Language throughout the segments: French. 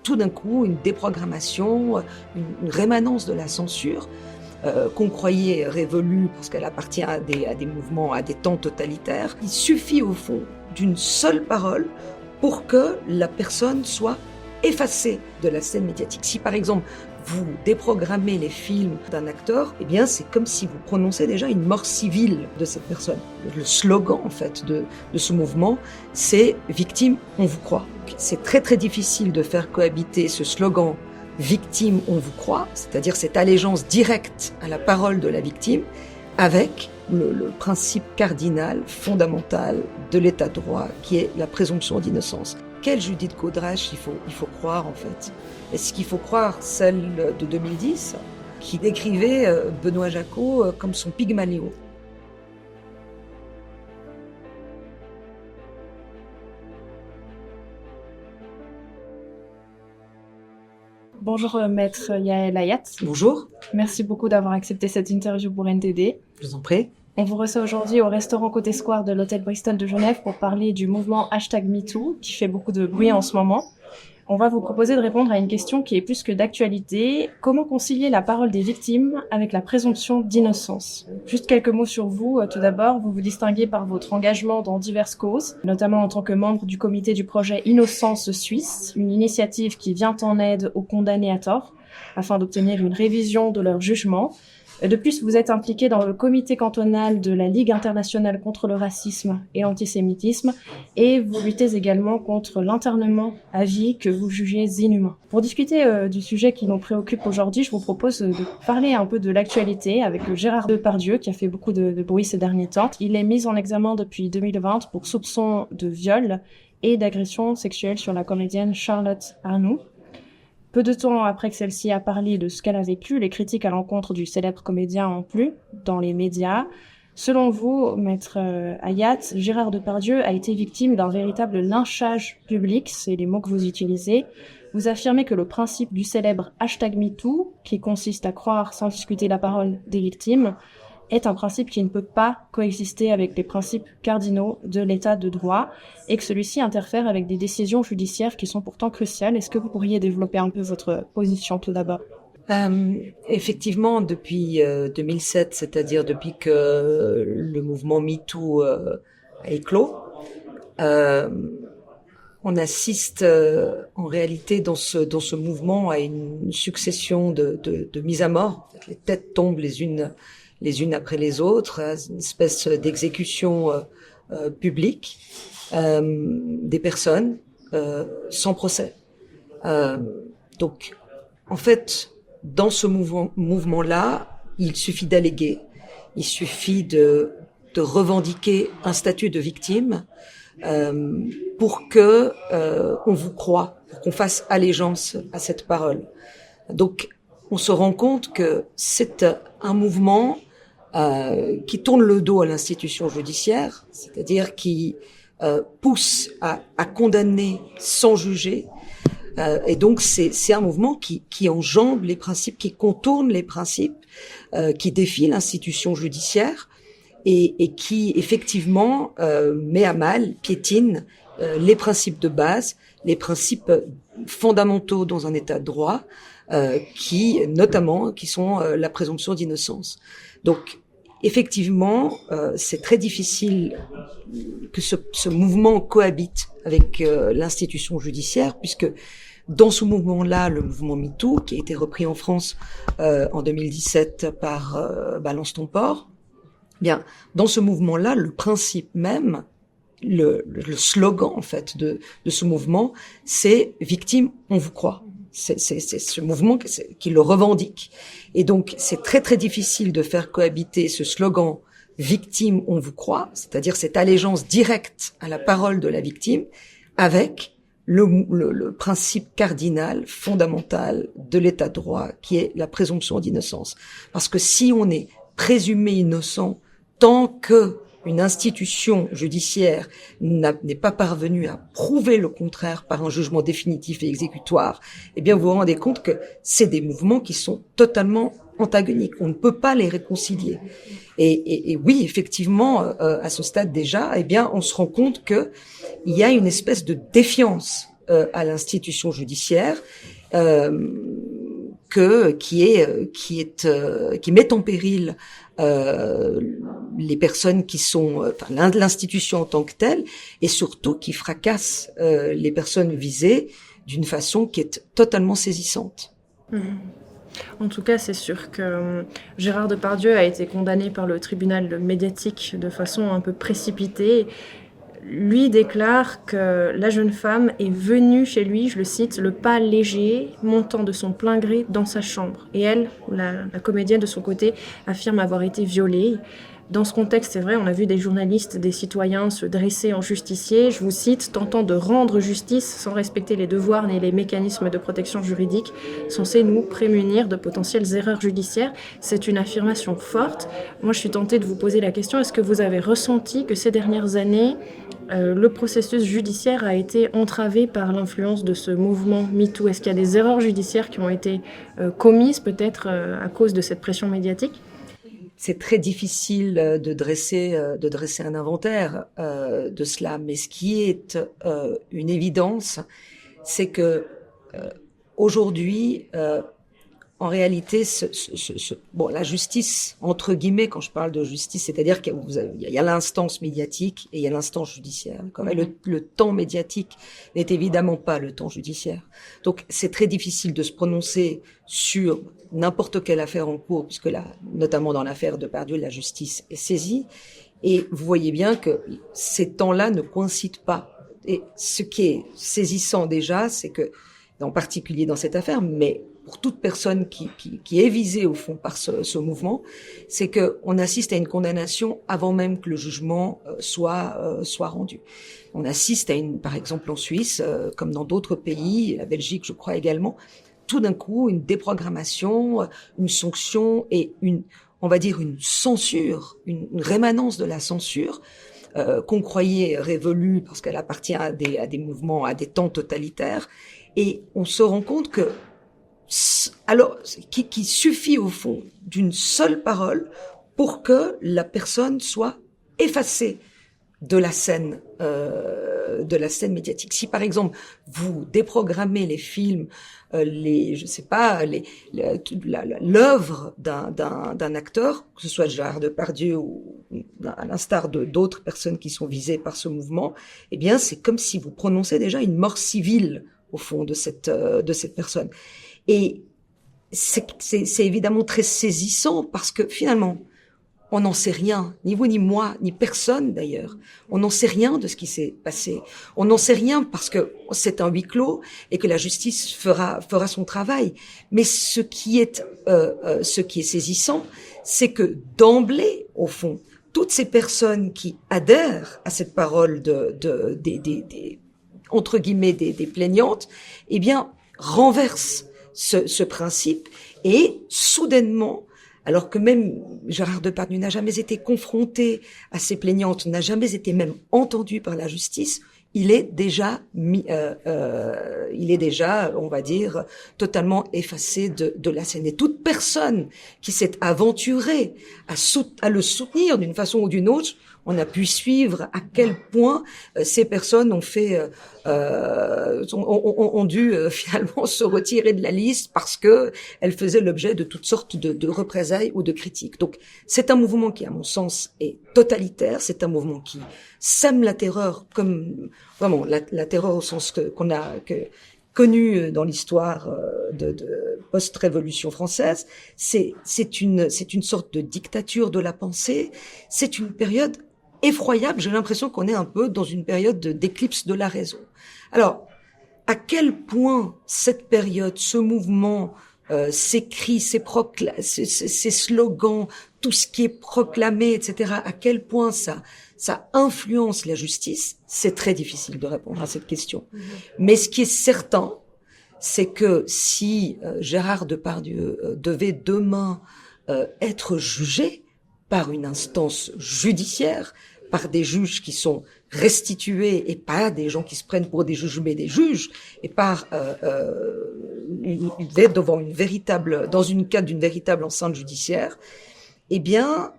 tout d'un coup une déprogrammation, une rémanence de la censure qu'on croyait révolue parce qu'elle appartient à des mouvements, à des temps totalitaires. Il suffit au fond d'une seule parole pour que la personne soit effacée de la scène médiatique. Si par exemple vous déprogrammez les films d'un acteur, eh bien c'est comme si vous prononcez déjà une mort civile de cette personne. Le slogan en fait de ce mouvement, c'est « Victime, on vous croit ». C'est très très difficile de faire cohabiter ce slogan « Victime, on vous croit », c'est-à-dire cette allégeance directe à la parole de la victime, avec le principe cardinal, fondamental de l'état de droit, qui est la présomption d'innocence. Quelle Judith Godrèche il faut croire en fait? Est-ce qu'il faut croire celle de 2010 qui décrivait Benoît Jacot comme son Pygmalion? Bonjour Maître Yael Hayat. Bonjour. Merci beaucoup d'avoir accepté cette interview pour NTD. Je vous en prie. On vous reçoit aujourd'hui au restaurant Côté Square de l'hôtel Bristol de Genève pour parler du mouvement #MeToo qui fait beaucoup de bruit en ce moment. On va vous proposer de répondre à une question qui est plus que d'actualité. Comment concilier la parole des victimes avec la présomption d'innocence? Juste quelques mots sur vous. Tout d'abord, vous vous distinguez par votre engagement dans diverses causes, notamment en tant que membre du comité du projet Innocence Suisse, une initiative qui vient en aide aux condamnés à tort afin d'obtenir une révision de leur jugement. De plus, vous êtes impliqué dans le comité cantonal de la Ligue internationale contre le racisme et l'antisémitisme et vous luttez également contre l'internement à vie que vous jugez inhumain. Pour discuter du sujet qui nous préoccupe aujourd'hui, je vous propose de parler un peu de l'actualité avec Gérard Depardieu qui a fait beaucoup de bruit ces derniers temps. Il est mis en examen depuis 2020 pour soupçon de viol et d'agression sexuelle sur la comédienne Charlotte Arnoux. Peu de temps après que celle-ci a parlé de ce qu'elle a vécu, les critiques à l'encontre du célèbre comédien ont plu dans les médias. Selon vous, Maître Hayat, Gérard Depardieu a été victime d'un véritable lynchage public, c'est les mots que vous utilisez. Vous affirmez que le principe du célèbre #MeToo, qui consiste à croire sans discuter la parole des victimes, est un principe qui ne peut pas coexister avec les principes cardinaux de l'état de droit et que celui-ci interfère avec des décisions judiciaires qui sont pourtant cruciales. Est-ce que vous pourriez développer un peu votre position tout d'abord? Effectivement, depuis 2007, c'est-à-dire depuis que le mouvement MeToo a éclos, on assiste en réalité dans ce mouvement à une succession de mises à mort. En fait, les têtes tombent les unes après les autres, une espèce d'exécution publique des personnes sans procès. Donc, en fait, dans ce mouvement-là, il suffit d'alléguer, il suffit de revendiquer un statut de victime pour que on vous croie, pour qu'on fasse allégeance à cette parole. Donc, on se rend compte que c'est un mouvement qui tourne le dos à l'institution judiciaire, c'est-à-dire qui pousse à condamner sans juger. Et donc c'est un mouvement qui enjambe les principes, qui contourne les principes, qui défie l'institution judiciaire et qui effectivement met à mal, piétine les principes de base, les principes fondamentaux dans un état de droit, qui sont la présomption d'innocence. Donc effectivement, c'est très difficile que ce mouvement cohabite avec l'institution judiciaire, puisque dans ce mouvement-là, le mouvement MeToo, qui a été repris en France en 2017 par Balance ton port, bien, dans ce mouvement-là, le principe même, le slogan en fait de ce mouvement, c'est « Victime, on vous croit ». C'est ce mouvement qui le revendique. Et donc, c'est très très difficile de faire cohabiter ce slogan « Victime, on vous croit », c'est-à-dire cette allégeance directe à la parole de la victime, avec le principe cardinal, fondamental de l'état de droit, qui est la présomption d'innocence. Parce que si on est présumé innocent tant que une institution judiciaire n'est pas parvenue à prouver le contraire par un jugement définitif et exécutoire, eh bien vous vous rendez compte que c'est des mouvements qui sont totalement antagoniques. On ne peut pas les réconcilier. Et oui, effectivement, à ce stade déjà, eh bien on se rend compte que il y a une espèce de défiance à l'institution judiciaire qui met en péril les personnes qui sont l'institution en tant que telle, et surtout qui fracasse les personnes visées d'une façon qui est totalement saisissante. En tout cas, c'est sûr que Gérard Depardieu a été condamné par le tribunal médiatique de façon un peu précipitée. Lui déclare que la jeune femme est venue chez lui, je le cite, le pas léger, montant de son plein gré dans sa chambre. Et elle, la comédienne de son côté, affirme avoir été violée. Dans ce contexte, c'est vrai, on a vu des journalistes, des citoyens se dresser en justiciers, je vous cite, tentant de rendre justice sans respecter les devoirs ni les mécanismes de protection juridique censés nous prémunir de potentielles erreurs judiciaires. C'est une affirmation forte. Moi, je suis tentée de vous poser la question, est-ce que vous avez ressenti que ces dernières années, le processus judiciaire a été entravé par l'influence de ce mouvement MeToo? Est-ce qu'il y a des erreurs judiciaires qui ont été commises peut-être à cause de cette pression médiatique? C'est très difficile de dresser un inventaire de cela, mais ce qui est une évidence, c'est que aujourd'hui, en réalité, la justice, entre guillemets, quand je parle de justice, c'est-à-dire qu'il y a l'instance médiatique et il y a l'instance judiciaire. Et le temps médiatique n'est évidemment pas le temps judiciaire. Donc, c'est très difficile de se prononcer sur n'importe quelle affaire en cours, puisque là, notamment dans l'affaire Depardieu, la justice est saisie. Et vous voyez bien que ces temps-là ne coïncident pas. Et ce qui est saisissant déjà, c'est que, en particulier dans cette affaire, mais pour toute personne qui est visée au fond par ce mouvement, c'est que on assiste à une condamnation avant même que le jugement soit rendu. On assiste à par exemple en Suisse, comme dans d'autres pays, la Belgique, je crois également, tout d'un coup une déprogrammation, une sanction et on va dire une censure, une rémanence de la censure qu'on croyait révolue parce qu'elle appartient à des mouvements, à des temps totalitaires, et on se rend compte que alors qui suffit au fond d'une seule parole pour que la personne soit effacée de la scène médiatique. Si par exemple vous déprogrammez les films, l'œuvre d'un acteur, que ce soit Gérard Depardieu ou à l'instar de d'autres personnes qui sont visées par ce mouvement, eh bien c'est comme si vous prononcez déjà une mort civile au fond de cette personne. Et c'est évidemment très saisissant parce que finalement, on n'en sait rien, ni vous, ni moi, ni personne d'ailleurs. On n'en sait rien de ce qui s'est passé. On n'en sait rien parce que c'est un huis clos et que la justice fera son travail. Mais ce qui est saisissant, c'est que d'emblée, au fond, toutes ces personnes qui adhèrent à cette parole entre guillemets des plaignantes, eh bien renversent ce principe, et soudainement, alors que même Gérard Depardieu n'a jamais été confronté à ces plaignantes, n'a jamais été même entendu par la justice, il est déjà on va dire, totalement effacé de la scène. Et toute personne qui s'est aventurée à le soutenir d'une façon ou d'une autre, on a pu suivre à quel point ces personnes ont dû finalement se retirer de la liste parce que elles faisaient l'objet de toutes sortes de représailles ou de critiques. Donc c'est un mouvement qui, à mon sens, est totalitaire. C'est un mouvement qui sème la terreur, comme vraiment la terreur au sens qu'on a connu dans l'histoire de post-révolution française. C'est une sorte de dictature de la pensée. C'est une période effroyable. J'ai l'impression qu'on est un peu dans une période d'éclipse de la raison. Alors, à quel point cette période, ce mouvement, ces cris, ces slogans, tout ce qui est proclamé, etc., à quel point ça influence la justice, c'est très difficile de répondre à cette question. Mais ce qui est certain, c'est que si Gérard Depardieu devait demain être jugé par une instance judiciaire, par des juges qui sont restitués et pas des gens qui se prennent pour des juges mais des juges, et par il est devant dans une cadre d'une véritable enceinte judiciaire, eh bien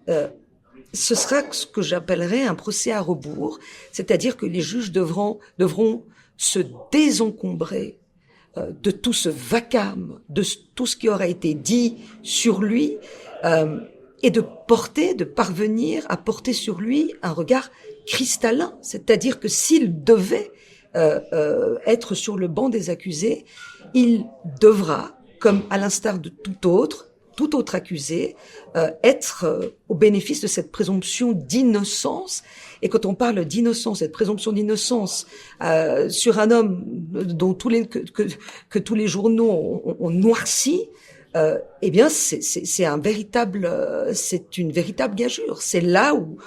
ce sera ce que j'appellerais un procès à rebours, c'est-à-dire que les juges devront se désencombrer de tout ce vacarme, de tout ce qui aurait été dit sur lui, et de parvenir à porter sur lui un regard cristallin. C'est-à-dire que s'il devait être sur le banc des accusés, il devra, comme à l'instar de tout autre accusé, être au bénéfice de cette présomption d'innocence. Et quand on parle d'innocence, cette présomption d'innocence sur un homme dont que tous les journaux ont noirci, eh bien, c'est une véritable gageure. C'est là où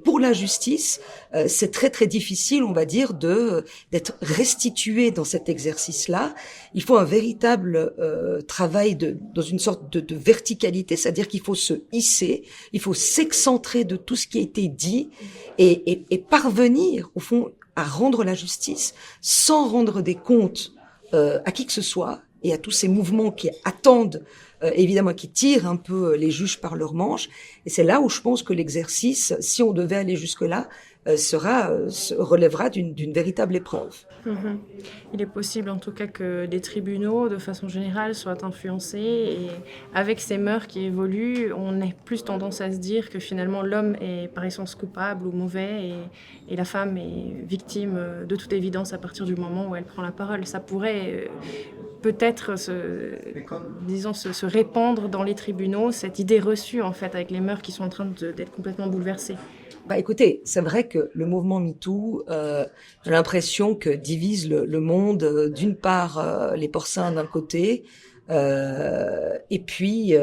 pour la justice, c'est très très difficile, on va dire, d'être restitué dans cet exercice-là. Il faut un véritable travail dans une sorte de verticalité, c'est-à-dire qu'il faut se hisser, il faut s'excentrer de tout ce qui a été dit et parvenir, au fond, à rendre la justice sans rendre des comptes à qui que ce soit. Et à tous ces mouvements qui attendent, évidemment, qui tirent un peu les juges par leurs manches. Et c'est là où je pense que l'exercice, si on devait aller jusque-là, relèvera d'une véritable épreuve. Mmh. Il est possible en tout cas que les tribunaux, de façon générale, soient influencés et avec ces mœurs qui évoluent, on a plus tendance à se dire que finalement l'homme est par essence coupable ou mauvais et la femme est victime de toute évidence à partir du moment où elle prend la parole. Ça pourrait peut-être se répandre dans les tribunaux, cette idée reçue en fait avec les mœurs qui sont en train d'être complètement bouleversées. Bah écoutez, c'est vrai que le mouvement MeToo, j'ai l'impression que divise le monde, d'une part les porcins d'un côté, et puis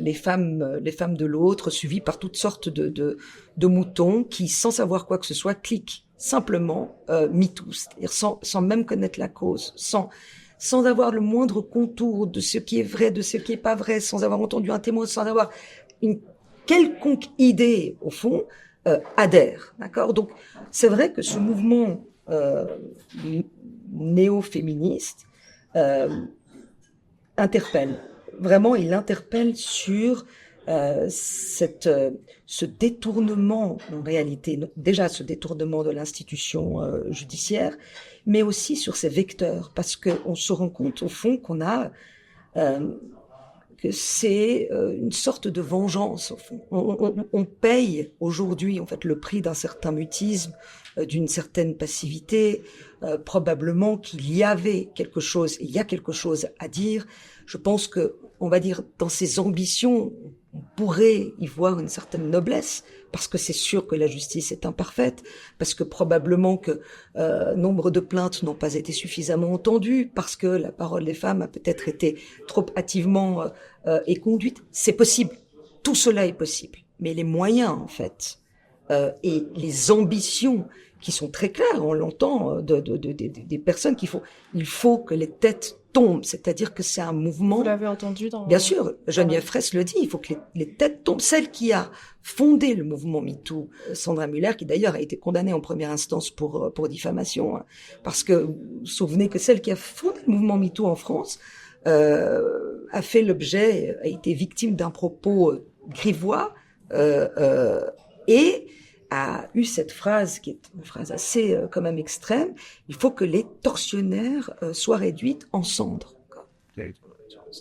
les femmes de l'autre, suivies par toutes sortes de moutons qui, sans savoir quoi que ce soit, cliquent simplement MeToo, c'est-à-dire sans même connaître la cause, sans avoir le moindre contour de ce qui est vrai, de ce qui est pas vrai, sans avoir entendu un témoin, sans avoir une quelconque idée, au fond, adhère. D'accord ? Donc, c'est vrai que ce mouvement néo-féministe interpelle. Vraiment, il interpelle sur ce détournement, en réalité, déjà ce détournement de l'institution judiciaire, mais aussi sur ces vecteurs, parce qu'on se rend compte, au fond, que c'est une sorte de vengeance, au fond. On paye aujourd'hui, en fait, le prix d'un certain mutisme, d'une certaine passivité, probablement qu'il y avait quelque chose, il y a quelque chose à dire. Je pense que, on va dire, dans ses ambitions, on pourrait y voir une certaine noblesse, parce que c'est sûr que la justice est imparfaite, parce que probablement que nombre de plaintes n'ont pas été suffisamment entendues, parce que la parole des femmes a peut-être été trop hâtivement éconduite. C'est possible. Tout cela est possible. Mais les moyens, en fait, et les ambitions qui sont très claires, on l'entend, des personnes il faut que les têtes tombent, c'est-à-dire que c'est un mouvement. Vous l'avez entendu dans. Bien sûr, Geneviève Fraisse le dit, il faut que les têtes tombent. Celle qui a fondé le mouvement MeToo, Sandra Muller, qui d'ailleurs a été condamnée en première instance pour diffamation, hein, parce que vous vous souvenez que celle qui a fondé le mouvement MeToo en France a été victime d'un propos grivois et a eu cette phrase qui est une phrase assez quand même extrême: il faut que les tortionnaires soient réduits en cendres.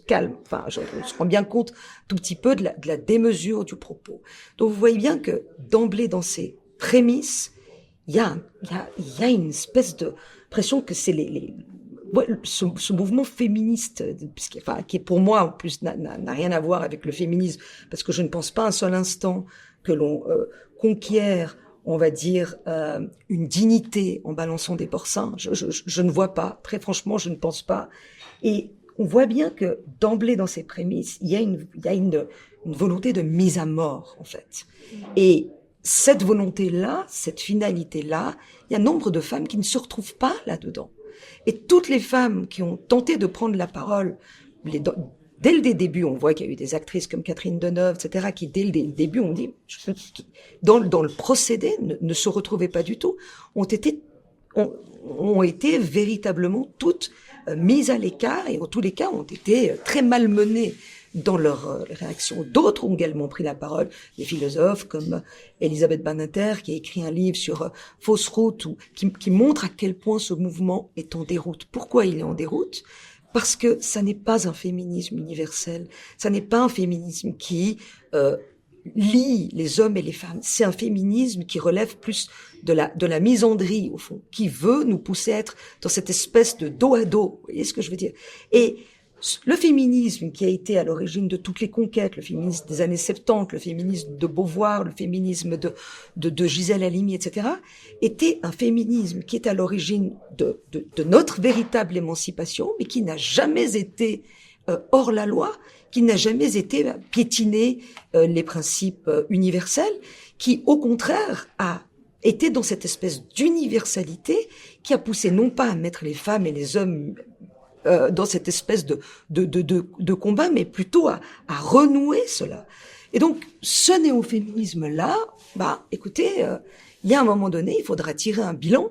Calme. Enfin, on se rend bien compte tout petit peu de la démesure du propos. Donc vous voyez bien que d'emblée dans ces prémices, il y a une espèce de pression que c'est ce mouvement féministe, qui pour moi en plus n'a rien à voir avec le féminisme, parce que je ne pense pas un seul instant que l'on conquiert, on va dire, une dignité en balançant des porcins. Je ne vois pas, très franchement, je ne pense pas. Et on voit bien que d'emblée dans ces prémices, il y a une volonté de mise à mort, en fait. Et cette volonté-là, cette finalité-là, il y a nombre de femmes qui ne se retrouvent pas là-dedans. Et toutes les femmes qui ont tenté de prendre la parole, dès le début, on voit qu'il y a eu des actrices comme Catherine Deneuve, etc., qui dès le début ont dit, dans le procédé, ne se retrouvaient pas du tout, ont été véritablement toutes mises à l'écart et en tous les cas ont été très malmenées dans leur réaction. D'autres ont également pris la parole, des philosophes comme Elisabeth Badinter, qui a écrit un livre sur Fausse route, qui montre à quel point ce mouvement est en déroute. Pourquoi il est en déroute? Parce que ça n'est pas un féminisme universel, ça n'est pas un féminisme qui lie les hommes et les femmes. C'est un féminisme qui relève plus de la misandrie, au fond, qui veut nous pousser à être dans cette espèce de dos à dos. Vous voyez ce que je veux dire? Et le féminisme qui a été à l'origine de toutes les conquêtes, le féminisme des années 70, le féminisme de Beauvoir, le féminisme de Gisèle Halimi, etc., était un féminisme qui est à l'origine de notre véritable émancipation, mais qui n'a jamais été hors la loi, qui n'a jamais été piétiner les principes universels, qui au contraire a été dans cette espèce d'universalité qui a poussé non pas à mettre les femmes et les hommes dans cette espèce de combat, mais plutôt à renouer cela. Et donc, ce néo-féminisme-là, écoutez, il y a un moment donné, il faudra tirer un bilan,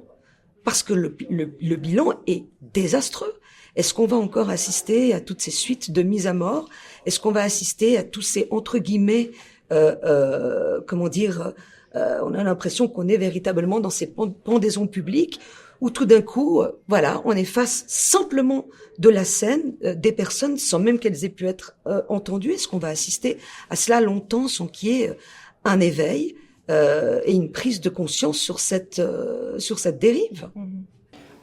parce que le bilan est désastreux. Est-ce qu'on va encore assister à toutes ces suites de mises à mort? Est-ce qu'on va assister à tous ces, entre guillemets, on a l'impression qu'on est véritablement dans ces pendaisons publiques où tout d'un coup, on est face simplement de la scène des personnes sans même qu'elles aient pu être entendues. Est-ce qu'on va assister à cela longtemps sans qu'il y ait un éveil et une prise de conscience sur cette dérive?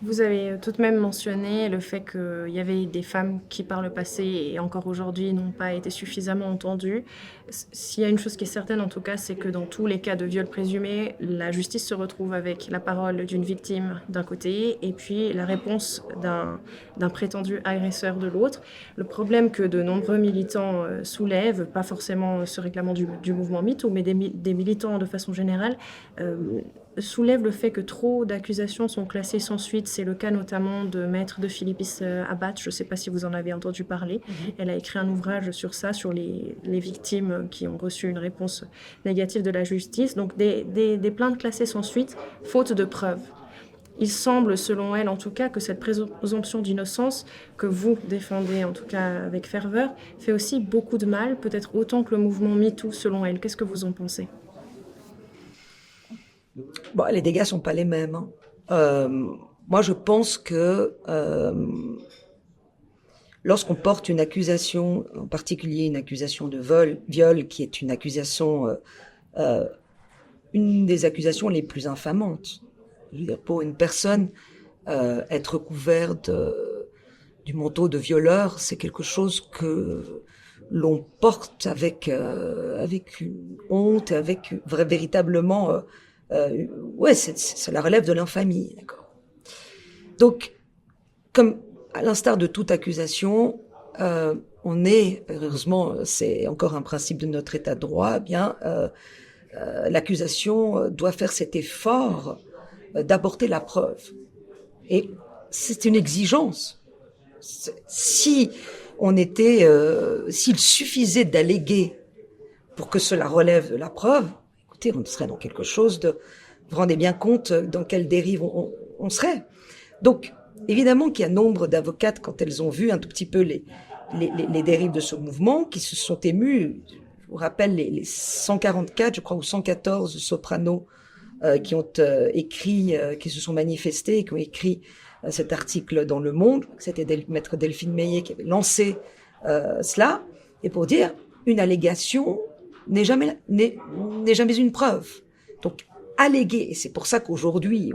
Vous avez tout de même mentionné le fait qu'il y avait des femmes qui, par le passé et encore aujourd'hui, n'ont pas été suffisamment entendues. S'il y a une chose qui est certaine, en tout cas, c'est que dans tous les cas de viol présumé, la justice se retrouve avec la parole d'une victime d'un côté et puis la réponse d'un prétendu agresseur de l'autre. Le problème que de nombreux militants soulèvent, pas forcément se réclamant du mouvement MeToo, mais des militants de façon générale, soulève le fait que trop d'accusations sont classées sans suite. C'est le cas notamment de Maître de Philippis Abad. Je ne sais pas si vous en avez entendu parler. Elle a écrit un ouvrage sur ça, sur les victimes qui ont reçu une réponse négative de la justice. Donc des plaintes classées sans suite, faute de preuves. Il semble, selon elle en tout cas, que cette présomption d'innocence que vous défendez en tout cas avec ferveur fait aussi beaucoup de mal, peut-être autant que le mouvement MeToo selon elle. Qu'est-ce que vous en pensez ? Bon, les dégâts sont pas les mêmes. Moi, je pense que lorsqu'on porte une accusation, en particulier une accusation de viol, qui est une accusation, une des accusations les plus infamantes. Je veux dire, pour une personne, être couverte du manteau de violeur, c'est quelque chose que l'on porte avec une honte, avec véritablement. Ça relève de l'infamie, d'accord. Donc, comme à l'instar de toute accusation, heureusement, c'est encore un principe de notre état de droit, l'accusation doit faire cet effort d'apporter la preuve. Et c'est une exigence. S'il suffisait d'alléguer pour que cela relève de la preuve, on serait dans quelque chose vous vous rendez bien compte dans quelle dérive on serait. Donc, évidemment qu'il y a nombre d'avocates, quand elles ont vu un tout petit peu les dérives de ce mouvement, qui se sont émues. Je vous rappelle les 144, je crois, ou 114 sopranos qui ont écrit, qui se sont manifestés, qui ont écrit cet article dans Le Monde. C'était maître Delphine Meillet qui avait lancé cela. Et pour dire, une allégation n'est jamais une preuve. Donc, alléguer, et c'est pour ça qu'aujourd'hui,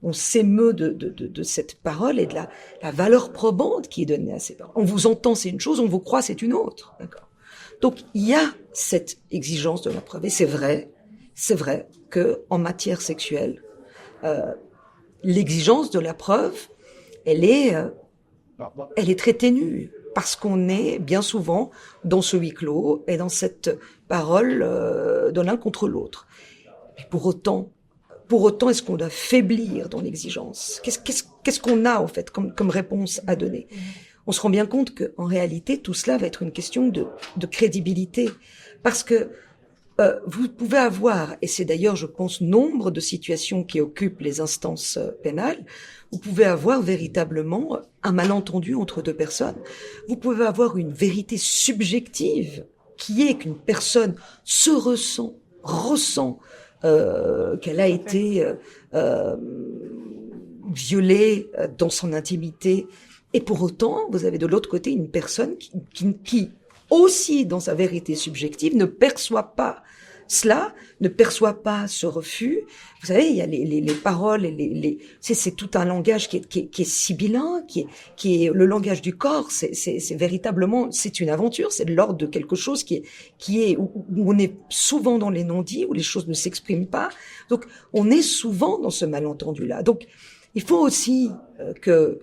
on s'émeut de cette parole et de la valeur probante qui est donnée à ces paroles. On vous entend, c'est une chose, on vous croit, c'est une autre. D'accord. Donc, il y a cette exigence de la preuve. Et c'est vrai que, en matière sexuelle, l'exigence de la preuve, elle est très ténue. Parce qu'on est bien souvent dans ce huis clos et dans cette parole de l'un contre l'autre. Mais pour autant, est-ce qu'on doit faiblir dans l'exigence ? Qu'est-ce qu'on a, en fait, comme réponse à donner ? On se rend bien compte qu'en réalité, tout cela va être une question de crédibilité. Parce que vous pouvez avoir, et c'est d'ailleurs, je pense, nombre de situations qui occupent les instances pénales, vous pouvez avoir véritablement un malentendu entre deux personnes. Vous pouvez avoir une vérité subjective qui est qu'une personne se ressent qu'elle a été violée dans son intimité. Et pour autant, vous avez de l'autre côté une personne qui aussi, dans sa vérité subjective, ne perçoit pas cela, ne perçoit pas ce refus. Vous savez, il y a les paroles, et c'est tout un langage qui est sibyllin, qui est le langage du corps. C'est véritablement, c'est une aventure, c'est de l'ordre de quelque chose où on est souvent dans les non-dits, où les choses ne s'expriment pas. Donc, on est souvent dans ce malentendu-là. Donc, il faut aussi qu'on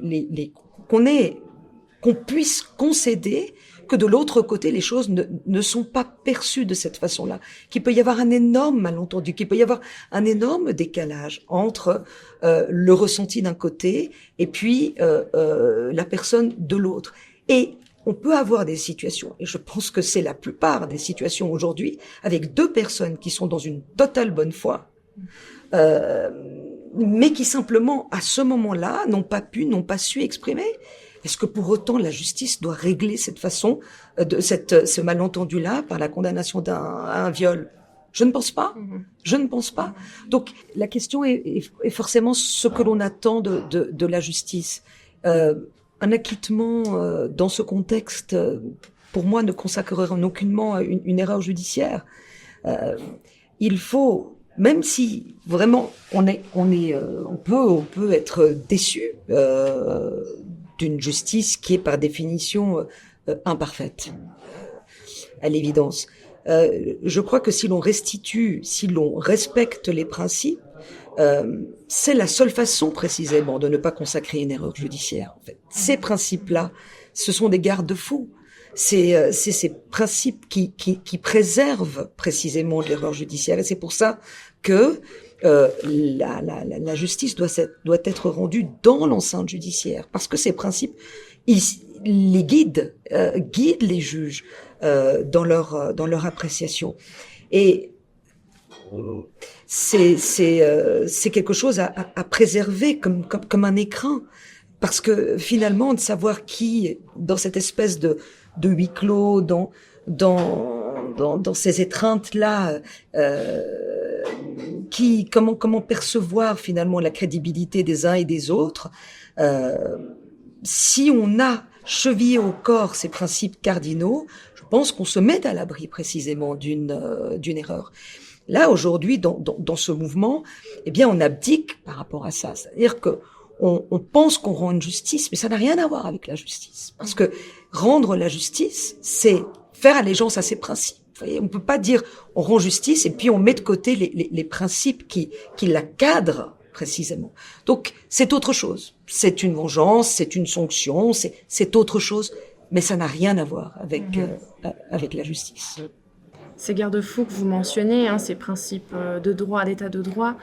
puisse concéder que de l'autre côté, les choses ne sont pas perçues de cette façon-là, qu'il peut y avoir un énorme malentendu, qu'il peut y avoir un énorme décalage entre le ressenti d'un côté et puis la personne de l'autre. Et on peut avoir des situations, et je pense que c'est la plupart des situations aujourd'hui, avec deux personnes qui sont dans une totale bonne foi, mais qui simplement, à ce moment-là, n'ont pas su exprimer. Est-ce que pour autant la justice doit régler cette façon ce malentendu-là par la condamnation à un viol? Je ne pense pas. Je ne pense pas. Donc la question est forcément ce que l'on attend de la justice. Un acquittement dans ce contexte, pour moi, ne consacrerait en aucunement une erreur judiciaire. Il faut, même si vraiment on peut être déçu d'une justice qui est par définition imparfaite, à l'évidence. Je crois que si l'on respecte les principes, c'est la seule façon précisément de ne pas consacrer une erreur judiciaire. En fait, ces principes-là, ce sont des garde-fous. C'est ces principes qui préservent précisément l'erreur judiciaire, et c'est pour ça que la justice doit être rendue dans l'enceinte judiciaire, parce que ces principes les guident les juges dans leur appréciation. Et c'est quelque chose à préserver comme un écrin, parce que finalement, de savoir qui, dans cette espèce de huis clos, dans ces étreintes-là, comment percevoir finalement la crédibilité des uns et des autres, si on a chevillé au corps ces principes cardinaux, je pense qu'on se met à l'abri précisément d'une erreur. Là, aujourd'hui, dans ce mouvement, eh bien, on abdique par rapport à ça. C'est-à-dire que on pense qu'on rend une justice, mais ça n'a rien à voir avec la justice. Parce que rendre la justice, c'est faire allégeance à ses principes. Vous voyez, on peut pas dire on rend justice et puis on met de côté les principes qui la cadrent précisément. Donc, c'est autre chose. C'est une vengeance, c'est une sanction, c'est autre chose, mais ça n'a rien à voir avec la justice. Ces garde-fous que vous mentionnez, ces principes de droit, d'état de droit,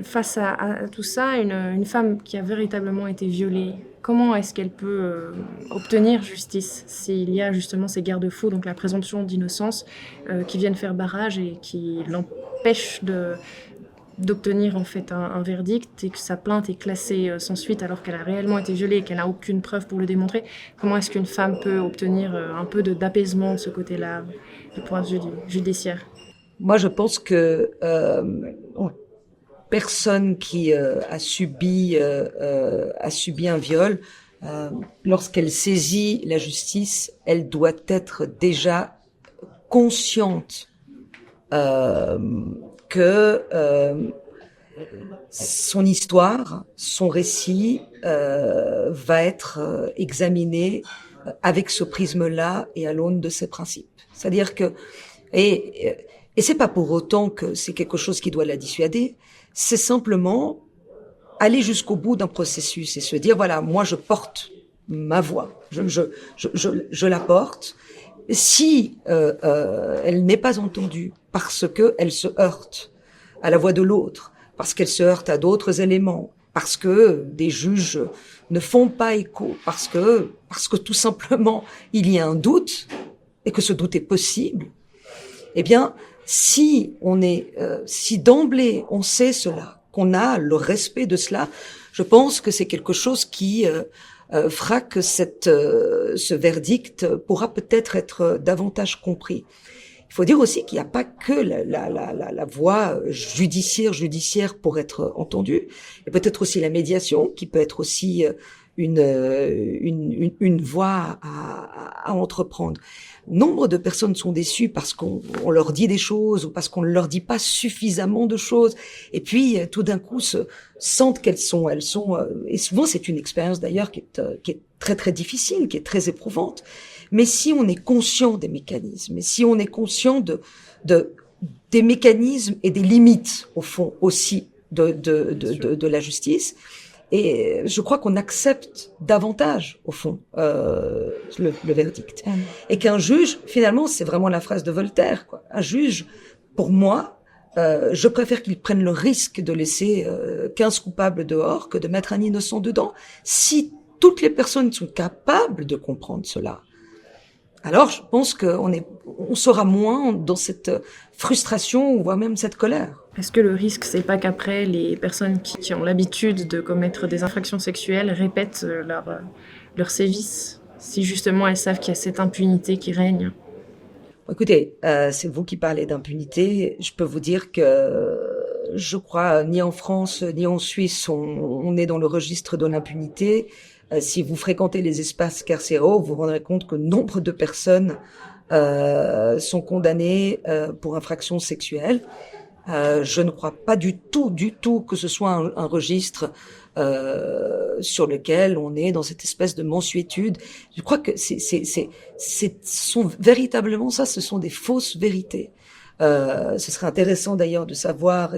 face à tout ça, une femme qui a véritablement été violée, comment est-ce qu'elle peut obtenir justice s'il y a justement ces garde-fous, donc la présomption d'innocence, qui viennent faire barrage et qui l'empêchent d'obtenir en fait un verdict, et que sa plainte est classée sans suite alors qu'elle a réellement été violée et qu'elle n'a aucune preuve pour le démontrer? Comment est-ce qu'une femme peut obtenir un peu d'apaisement de ce côté-là, du point de vue judiciaire? Moi, je pense que personne qui a subi un viol, lorsqu'elle saisit la justice, elle doit être déjà consciente que son histoire, son récit va être examiné avec ce prisme-là et à l'aune de ses principes. C'est-à-dire que et c'est pas pour autant que c'est quelque chose qui doit la dissuader, c'est simplement aller jusqu'au bout d'un processus et se dire voilà, moi je porte ma voix, je la porte. Si elle n'est pas entendue parce que elle se heurte à la voix de l'autre, parce qu'elle se heurte à d'autres éléments, parce que des juges ne font pas écho, parce que tout simplement il y a un doute et que ce doute est possible, Eh bien, si d'emblée on sait cela, qu'on a le respect de cela, je pense que c'est quelque chose qui fera que ce verdict pourra peut-être être davantage compris. Il faut dire aussi qu'il n'y a pas que la voie judiciaire pour être entendue. Il y a peut-être aussi la médiation qui peut être aussi une voie à entreprendre. Nombre de personnes sont déçues parce qu'on leur dit des choses ou parce qu'on ne leur dit pas suffisamment de choses. Et puis, tout d'un coup, sentent elles sont, et souvent c'est une expérience d'ailleurs qui est très très difficile, qui est très éprouvante. Mais si on est conscient des mécanismes, et si on est conscient des mécanismes et des limites, au fond, aussi de la justice, et je crois qu'on accepte davantage, au fond, le verdict. Et qu'un juge, finalement, c'est vraiment la phrase de Voltaire, quoi. Un juge, pour moi, je préfère qu'il prenne le risque de laisser 15 coupables dehors que de mettre un innocent dedans. Si toutes les personnes sont capables de comprendre cela, alors je pense on sera moins dans cette frustration ou voire même cette colère. Est-ce que le risque, c'est pas qu'après, les personnes qui ont l'habitude de commettre des infractions sexuelles répètent leurs sévices, si justement elles savent qu'il y a cette impunité qui règne? Écoutez, c'est vous qui parlez d'impunité. Je peux vous dire que je crois ni en France ni en Suisse on est dans le registre de l'impunité. Si vous fréquentez les espaces carcéraux, vous vous rendrez compte que nombre de personnes sont condamnées pour infractions sexuelles. Je ne crois pas du tout que ce soit un registre sur lequel on est dans cette espèce de mansuétude. Je crois que sont véritablement ça, ce sont des fausses vérités. Ce serait intéressant d'ailleurs de savoir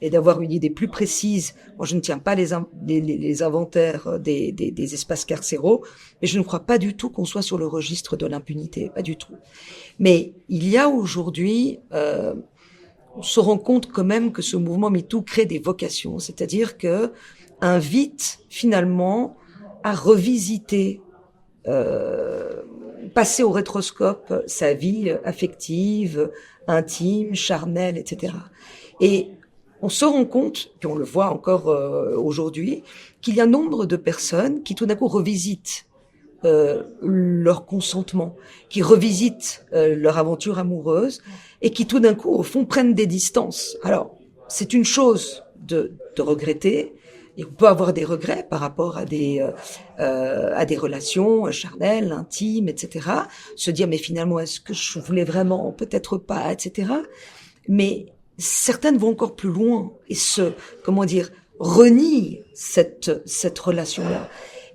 et d'avoir une idée plus précise. Moi, je ne tiens pas les inventaires des espaces carcéraux, mais je ne crois pas du tout qu'on soit sur le registre de l'impunité, pas du tout. Mais il y a aujourd'hui, on se rend compte quand même que ce mouvement MeToo crée des vocations, c'est-à-dire que invite finalement à revisiter, passer au rétroscope sa vie affective, intime, charnelle, etc. Et on se rend compte, puis on le voit encore aujourd'hui, qu'il y a nombre de personnes qui tout d'un coup revisitent leur consentement, qui revisitent leur aventure amoureuse et qui tout d'un coup, au fond, prennent des distances. Alors, c'est une chose de regretter, et on peut avoir des regrets par rapport à des relations charnelles, intimes, etc. Se dire, mais finalement, est-ce que je voulais vraiment? Peut-être pas, etc. Mais certaines vont encore plus loin et renient cette relation-là.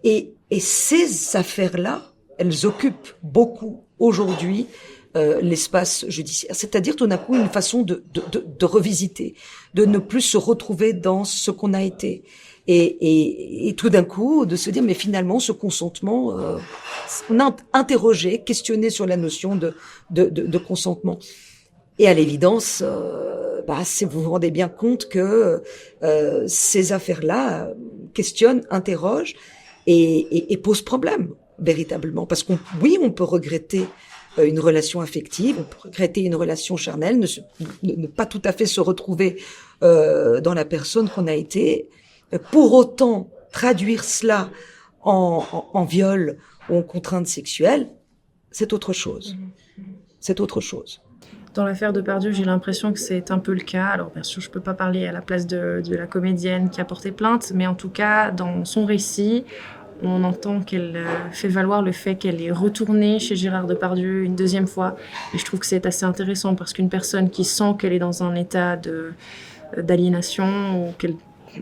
Et ces affaires-là, elles occupent beaucoup aujourd'hui l'espace judiciaire. C'est-à-dire tout d'un coup une façon de revisiter, de ne plus se retrouver dans ce qu'on a été. Et tout d'un coup, de se dire, mais finalement, ce consentement, on a interrogé, questionné sur la notion de consentement. Et à l'évidence, vous vous rendez bien compte que ces affaires-là questionnent, interrogent et posent problème, véritablement. Parce on peut regretter une relation affective, on peut regretter une relation charnelle, ne pas tout à fait se retrouver dans la personne qu'on a été. Pour autant, traduire cela en viol ou en contrainte sexuelle, c'est autre chose. C'est autre chose. Dans l'affaire Depardieu, j'ai l'impression que c'est un peu le cas. Alors bien sûr, je peux pas parler à la place de la comédienne qui a porté plainte, mais en tout cas, dans son récit, on entend qu'elle fait valoir le fait qu'elle est retournée chez Gérard Depardieu une deuxième fois. Et je trouve que c'est assez intéressant parce qu'une personne qui sent qu'elle est dans un état d'aliénation ou qu'elle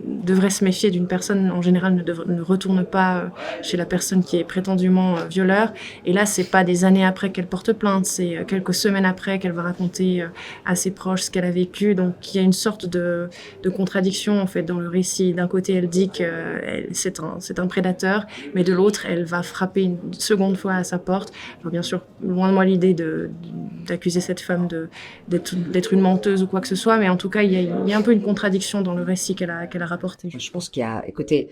devrait se méfier d'une personne, en général ne retourne pas chez la personne qui est prétendument violeur. Et là, c'est pas des années après qu'elle porte plainte, c'est quelques semaines après qu'elle va raconter à ses proches ce qu'elle a vécu. Donc il y a une sorte de contradiction en fait dans le récit. D'un côté, elle dit que c'est un prédateur, mais de l'autre, elle va frapper une seconde fois à sa porte. Alors, bien sûr, loin de moi l'idée d'accuser cette femme d'être une menteuse ou quoi que ce soit, mais en tout cas, il y a un peu une contradiction dans le récit qu'elle a rapporté. Je pense qu'il y a, écoutez,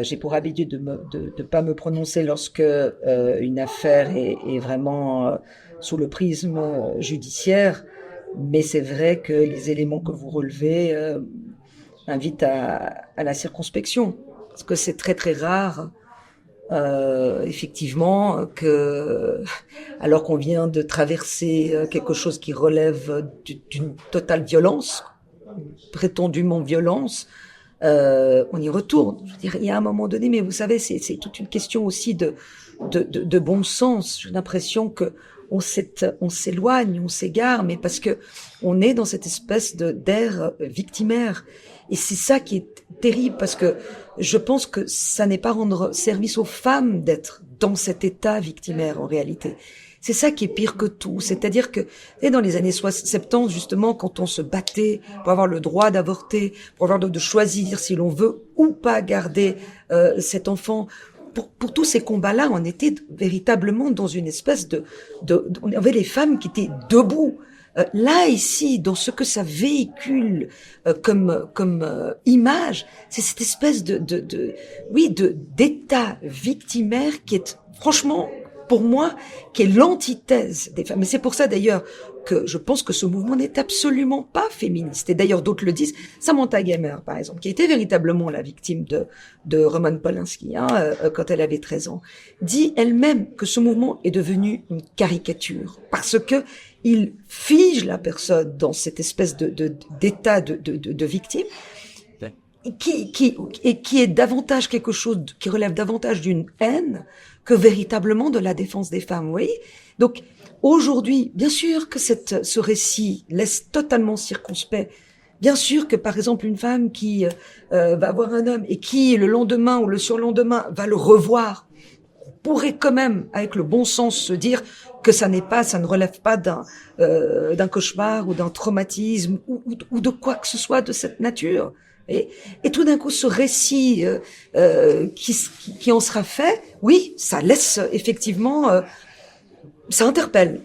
j'ai pour habitude de pas me prononcer lorsque une affaire est vraiment sous le prisme judiciaire. Mais c'est vrai que les éléments que vous relevez invitent à la circonspection, parce que c'est très très rare, effectivement, que alors qu'on vient de traverser quelque chose qui relève d'une totale violence, prétendument violence, on y retourne. Je veux dire, il y a un moment donné, mais vous savez, c'est toute une question aussi de bon sens. J'ai l'impression que on s'éloigne, on s'égare, mais parce que on est dans cette espèce d'air victimaire. Et c'est ça qui est terrible, parce que je pense que ça n'est pas rendre service aux femmes d'être dans cet état victimaire, en réalité. C'est ça qui est pire que tout. C'est-à-dire que, dans les années 70, justement, quand on se battait pour avoir le droit d'avorter, pour avoir de choisir si l'on veut ou pas garder cet enfant, pour tous ces combats-là, on était véritablement dans une espèce on avait les femmes qui étaient debout. Là, ici, dans ce que ça véhicule comme image, c'est cette espèce d'état victimaire qui est, franchement, pour moi, qui est l'antithèse des femmes. Mais c'est pour ça, d'ailleurs, que je pense que ce mouvement n'est absolument pas féministe. Et d'ailleurs, d'autres le disent. Samantha Gamer, par exemple, qui était véritablement la victime de Roman Polanski, quand elle avait 13 ans, dit elle-même que ce mouvement est devenu une caricature. Parce que il fige la personne dans cette espèce d'état de victime, qui est davantage quelque chose qui relève davantage d'une haine que véritablement de la défense des femmes, vous voyez. Donc aujourd'hui, bien sûr que ce récit laisse totalement circonspect. Bien sûr que, par exemple, une femme qui va voir un homme et qui, le lendemain ou le surlendemain, va le revoir, pourrait quand même, avec le bon sens, se dire que ça ne relève pas d'un cauchemar ou d'un traumatisme ou de quoi que ce soit de cette nature. Et tout d'un coup, ce récit qui en sera fait, oui, ça laisse effectivement, ça interpelle.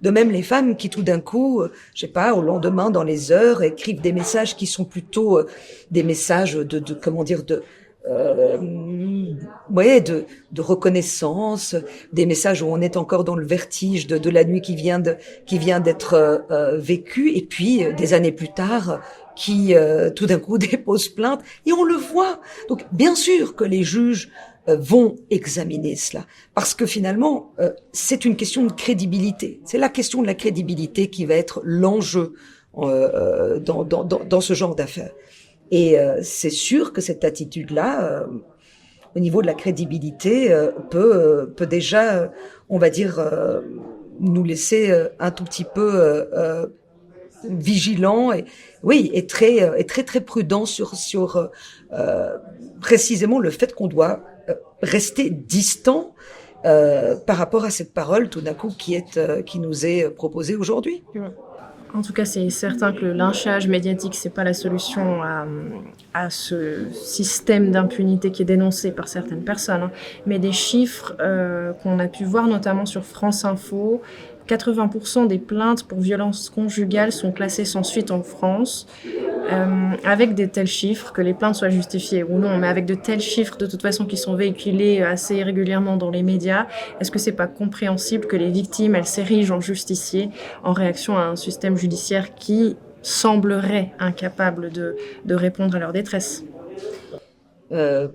De même, les femmes qui tout d'un coup, je sais pas, au lendemain, dans les heures, écrivent des messages qui sont plutôt des messages de reconnaissance, des messages où on est encore dans le vertige de la nuit qui vient d'être vécue, et puis des années plus tard, qui tout d'un coup déposent plainte, et on le voit. Donc bien sûr que les juges vont examiner cela, parce que finalement c'est une question de crédibilité. C'est la question de la crédibilité qui va être l'enjeu dans ce genre d'affaires. Et c'est sûr que cette attitude-là, au niveau de la crédibilité, peut déjà, on va dire, nous laisser un tout petit peu vigilants et oui, et très prudent sur précisément le fait qu'on doit rester distant par rapport à cette parole tout d'un coup qui nous est proposée aujourd'hui. En tout cas, c'est certain que le lynchage médiatique, c'est pas la solution à ce système d'impunité qui est dénoncé par certaines personnes. Mais des chiffres qu'on a pu voir notamment sur France Info, 80% des plaintes pour violences conjugales sont classées sans suite en France, avec de tels chiffres, que les plaintes soient justifiées ou non, mais avec de tels chiffres de toute façon qui sont véhiculés assez régulièrement dans les médias. Est-ce que c'est pas compréhensible que les victimes, elles s'érigent en justiciers en réaction à un système judiciaire qui semblerait incapable de répondre à leur détresse? Bien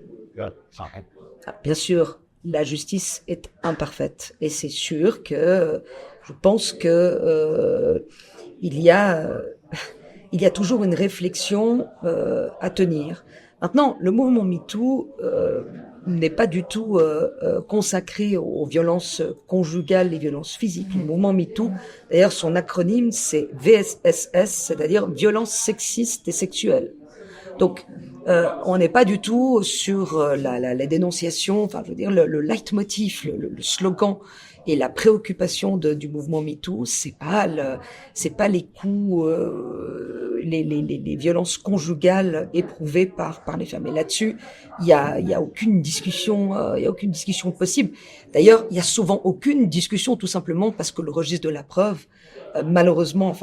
sûr, la justice est imparfaite, et c'est sûr que je pense que il y a toujours une réflexion à tenir. Maintenant, le mouvement MeToo n'est pas du tout consacré aux violences conjugales et violences physiques. Le mouvement MeToo, d'ailleurs, son acronyme, c'est VSSS, c'est-à-dire violences sexistes et sexuelles. Donc, on n'est pas du tout sur la dénonciation, enfin, je veux dire, le leitmotiv, le slogan et la préoccupation du mouvement MeToo, c'est pas les coups, les violences conjugales éprouvées par les femmes. Et là-dessus, il y a aucune discussion, possible. D'ailleurs, il y a souvent aucune discussion, tout simplement parce que le registre de la preuve, malheureusement,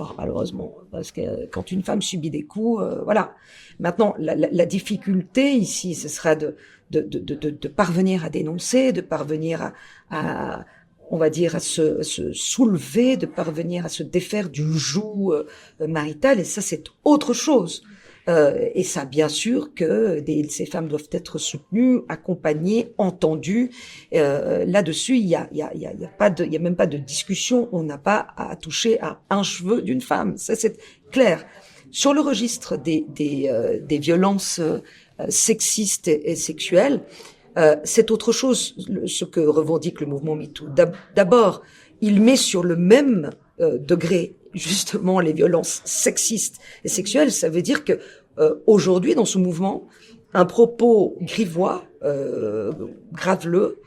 parce que quand une femme subit des coups, voilà. Maintenant, la difficulté ici, ce sera de parvenir à dénoncer, de parvenir à on va dire, à se soulever, de parvenir à se défaire du joug marital, et ça, c'est autre chose. Et ça, bien sûr que ces femmes doivent être soutenues, accompagnées, entendues. Là-dessus, il y a même pas de discussion. On n'a pas à toucher à un cheveu d'une femme. Ça, c'est clair. Sur le registre des violences sexistes et sexuelles, c'est autre chose, ce que revendique le mouvement MeToo. D'abord, il met sur le même degré justement les violences sexistes et sexuelles. Ça veut dire que aujourd'hui, dans ce mouvement, un propos grivois, graveleux,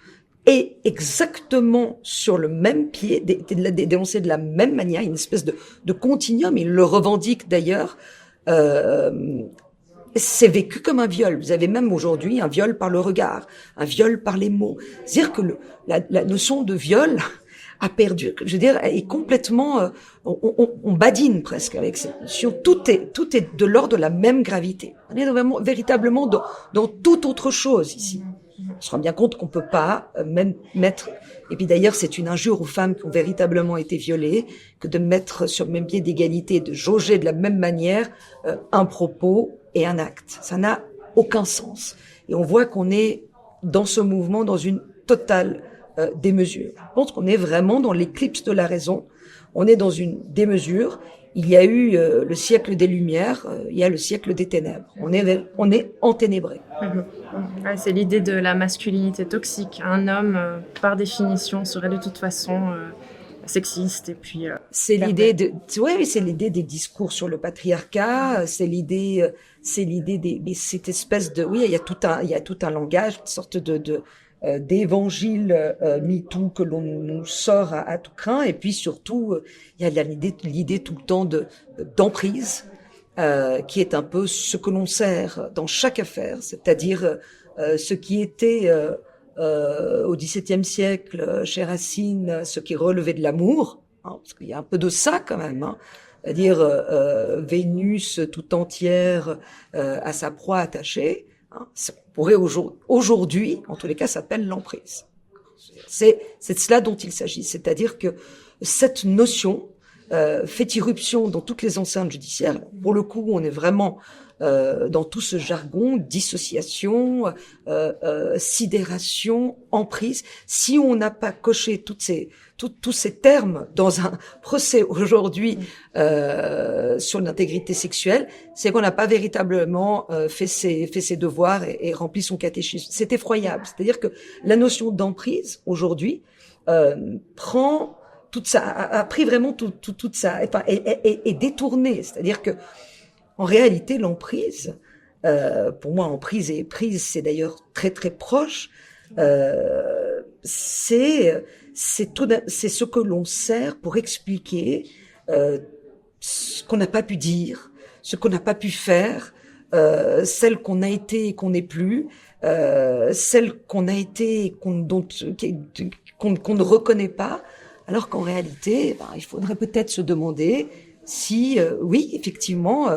est exactement sur le même pied, dénoncé de la même manière, une espèce de continuum. Il le revendique d'ailleurs. C'est vécu comme un viol. Vous avez même aujourd'hui un viol par le regard, un viol par les mots. C'est-à-dire que la notion de viol a perdu, je veux dire, est complètement, on badine presque avec cette notion. Tout est de l'ordre de la même gravité. On est vraiment, véritablement dans toute autre chose ici. On se rend bien compte qu'on peut pas même mettre, et puis d'ailleurs c'est une injure aux femmes qui ont véritablement été violées, que de mettre sur le même pied d'égalité, de jauger de la même manière un propos et un acte. Ça n'a aucun sens. Et on voit qu'on est dans ce mouvement dans une totale démesure. Je pense qu'on est vraiment dans l'éclipse de la raison. On est dans une démesure. Il y a eu le siècle des Lumières, il y a le siècle des ténèbres. On est enténébré. Ouais, c'est l'idée de la masculinité toxique. Un homme, par définition, serait de toute façon sexiste. Et puis c'est l'idée c'est l'idée des discours sur le patriarcat. C'est l'idée cette espèce de il y a tout un langage, une sorte d'évangile MeToo que l'on nous sort à tout crin, et puis surtout il y a l'idée tout le temps d'emprise qui est un peu ce que l'on sert dans chaque affaire, c'est-à-dire ce qui était au XVIIe siècle chez Racine, ce qui relevait de l'amour, parce qu'il y a un peu de ça quand même, c'est-à-dire Vénus tout entière à sa proie attachée. Ça pourrait aujourd'hui, en tous les cas, s'appelle l'emprise. C'est de cela dont il s'agit. C'est-à-dire que cette notion fait irruption dans toutes les enceintes judiciaires. Pour le coup, on est vraiment dans tout ce jargon, dissociation, sidération, emprise. Si on n'a pas coché tous ces termes dans un procès aujourd'hui sur l'intégrité sexuelle, c'est qu'on n'a pas véritablement fait ses devoirs et rempli son catéchisme. C'est effroyable. C'est-à-dire que la notion d'emprise aujourd'hui prend toute ça, a pris vraiment toute ça, est détournée. C'est-à-dire que en réalité, l'emprise, pour moi, emprise et prise, c'est d'ailleurs très très proche. C'est ce que l'on sert pour expliquer ce qu'on n'a pas pu dire, ce qu'on n'a pas pu faire, celle qu'on a été et qu'on n'est plus, celle qu'on a été et qu'on ne reconnaît pas, alors qu'en réalité, il faudrait peut-être se demander si, oui, effectivement,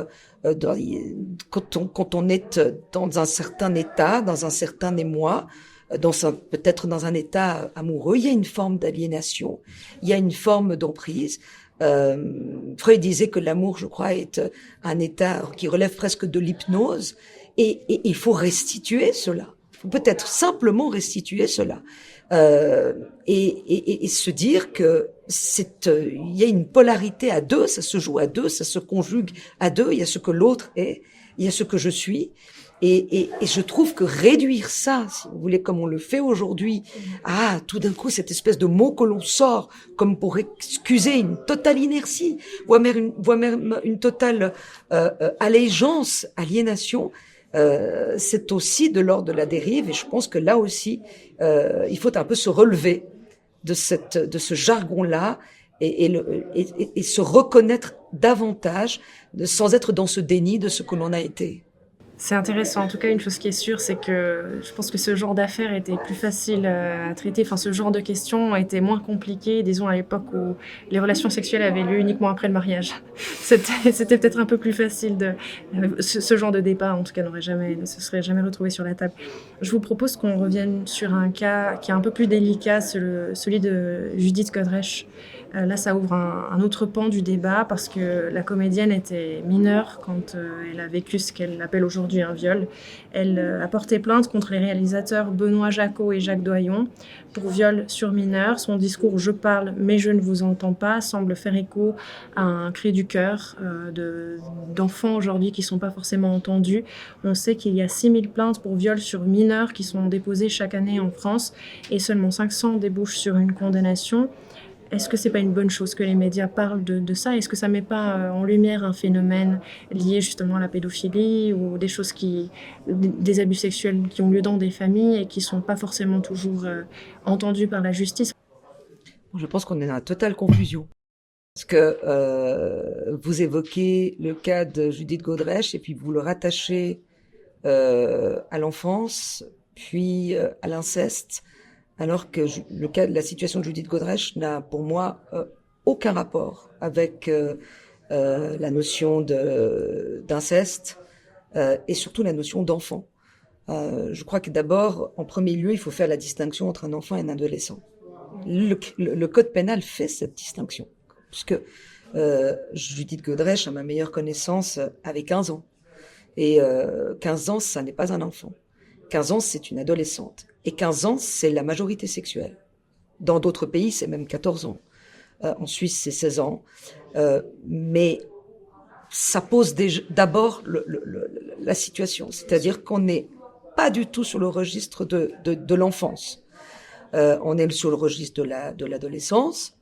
quand on est dans un certain état, dans un certain émoi, peut-être dans un état amoureux, il y a une forme d'aliénation, il y a une forme d'emprise. Freud disait que l'amour, je crois, est un état qui relève presque de l'hypnose, et il faut restituer cela. Il faut peut-être simplement restituer cela. Et se dire que il y a une polarité à deux, ça se joue à deux, ça se conjugue à deux, il y a ce que l'autre est, il y a ce que je suis, et je trouve que réduire ça, si vous voulez, comme on le fait aujourd'hui, tout d'un coup cette espèce de mot que l'on sort comme pour excuser une totale inertie, voire même une totale allégeance, aliénation, c'est aussi de l'ordre de la dérive, et je pense que là aussi il faut un peu se relever de ce jargon-là et se reconnaître davantage sans être dans ce déni de ce que l'on a été. C'est intéressant. En tout cas, une chose qui est sûre, c'est que je pense que ce genre d'affaires était plus facile à traiter. Enfin, ce genre de questions était moins compliqué, disons, à l'époque où les relations sexuelles avaient lieu uniquement après le mariage. C'était peut-être un peu plus facile ce genre de débat, en tout cas, ne se serait jamais retrouvé sur la table. Je vous propose qu'on revienne sur un cas qui est un peu plus délicat, celui de Judith Godrèche. Là, ça ouvre un autre pan du débat parce que la comédienne était mineure quand elle a vécu ce qu'elle appelle aujourd'hui un viol. Elle a porté plainte contre les réalisateurs Benoît Jacquot et Jacques Doyon pour viol sur mineur. Son discours « Je parle, mais je ne vous entends pas » semble faire écho à un cri du cœur d'enfants aujourd'hui qui ne sont pas forcément entendus. On sait qu'il y a 6000 plaintes pour viol sur mineurs qui sont déposées chaque année en France et seulement 500 débouchent sur une condamnation. Est-ce que c'est pas une bonne chose que les médias parlent de ça? Est-ce que ça met pas en lumière un phénomène lié justement à la pédophilie ou des abus sexuels qui ont lieu dans des familles et qui sont pas forcément toujours entendus par la justice? Je pense qu'on est dans la totale confusion. Parce que vous évoquez le cas de Judith Godrèche et puis vous le rattachez à l'enfance, puis à l'inceste. Alors que la situation de Judith Godrèche n'a pour moi aucun rapport avec la notion d'inceste et surtout la notion d'enfant. Je crois que d'abord, en premier lieu, il faut faire la distinction entre un enfant et un adolescent. Le code pénal fait cette distinction, puisque Judith Godrèche, à ma meilleure connaissance, avait 15 ans. Et 15 ans, ça n'est pas un enfant. 15 ans, c'est une adolescente. Et 15 ans, c'est la majorité sexuelle. Dans d'autres pays, c'est même 14 ans. En Suisse, c'est 16 ans. Mais ça pose d'abord la situation. C'est-à-dire qu'on n'est pas du tout sur le registre de l'enfance. On est sur le registre de l'adolescence,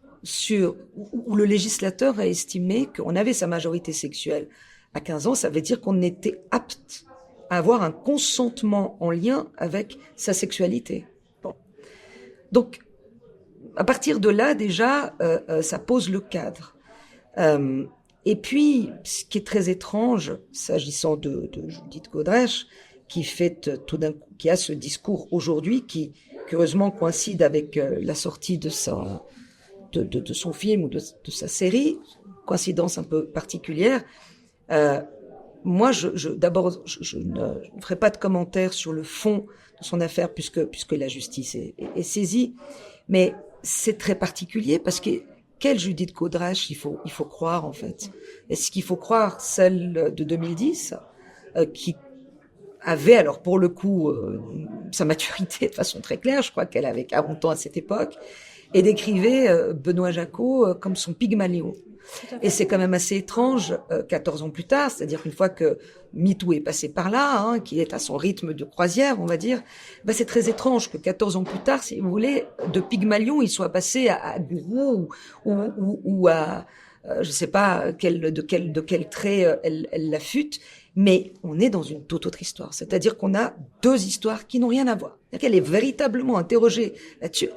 où le législateur a estimé qu'on avait sa majorité sexuelle à 15 ans. Ça veut dire qu'on était apte à avoir un consentement en lien avec sa sexualité. Bon. Donc, à partir de là, déjà, ça pose le cadre. Et puis, ce qui est très étrange, s'agissant de Judith Godrèche, qui a ce discours aujourd'hui, qui curieusement coïncide avec la sortie de son film ou de sa série, coïncidence un peu particulière. Moi, d'abord, je ne ferai pas de commentaires sur le fond de son affaire puisque la justice est saisie, mais c'est très particulier parce que quelle Judith Godrèche il faut croire en fait? Est-ce qu'il faut croire celle de 2010 qui avait alors pour le coup sa maturité de façon très claire, je crois qu'elle avait 40 ans à cette époque, et décrivait Benoît Jacquot comme son Pygmalion. Et c'est quand même assez étrange, 14 ans plus tard, c'est-à-dire qu'une fois que MeToo est passé par là, qu'il est à son rythme de croisière, on va dire, c'est très étrange que 14 ans plus tard, si vous voulez, de Pygmalion, il soit passé à gourou ou à, je sais pas de quel trait elle l'affûte, mais on est dans une toute autre histoire. C'est-à-dire qu'on a deux histoires qui n'ont rien à voir. C'est-à-dire qu'elle est véritablement interrogée là-dessus.